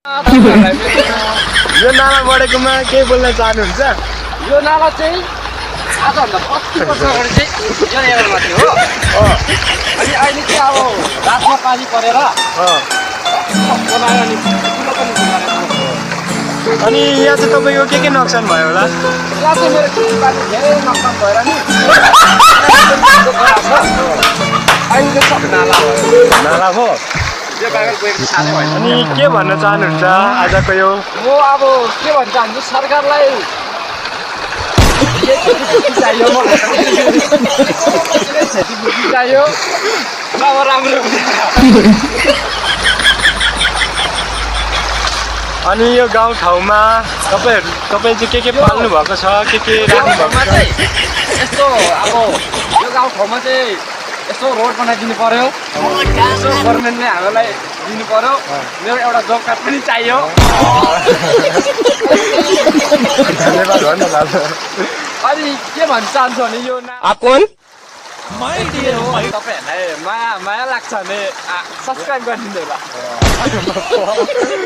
यो नाला बढेकोमा के बोल्न चाहनुहुन्छ? यो नाला चाहिँ आजभन्दा 25 वर्ष अगाडि चाहिँ यो लेभलमा थियो हो। अनि अहिले चाहिँ अब रातमा पानी परेर बनायो अनि ठुलो पनि बनाएको छ। अनि यहाँ चाहिँ तपाईँको के नोक्सान भयो होला? यहाँ चाहिँ मेरो खेतीपाती धेरै नोक्सान भएर नि अहिले चाहिँ सब नाला भयो। नाला हो। यो बागल गएको साह्रै भएन। अनि के भन्न चाहनुहुन्छ आजको यो? म अब के भन्न चाहन्छु सरकारलाई क्षतिपूर्ति चाहियो, मलाई क्षतिपूर्ति चाहियो अब राम्रो हुन्छ। अनि यो गाउँठाउँमा तपाईँ चाहिँ के पाल्नु भएको छ, के राख्नु भएको गाउँठाउँमा छ? चाहिँ यस्तो अब यो गाउँठाउँमा चाहिँ यसो रोड बनाइदिनु पर्यो, यसो गभर्मेन्टले हामीलाई दिनु पर्यो। मेरो एउटा जब कार्ड पनि चाहियो। धन्यवाद भन्नु लाग्छ। अनि के भन्न चाहन्छु भने यो तपाईँहरूलाई माया लाग्छ भने सब्सक्राइब गरिदिनु होला।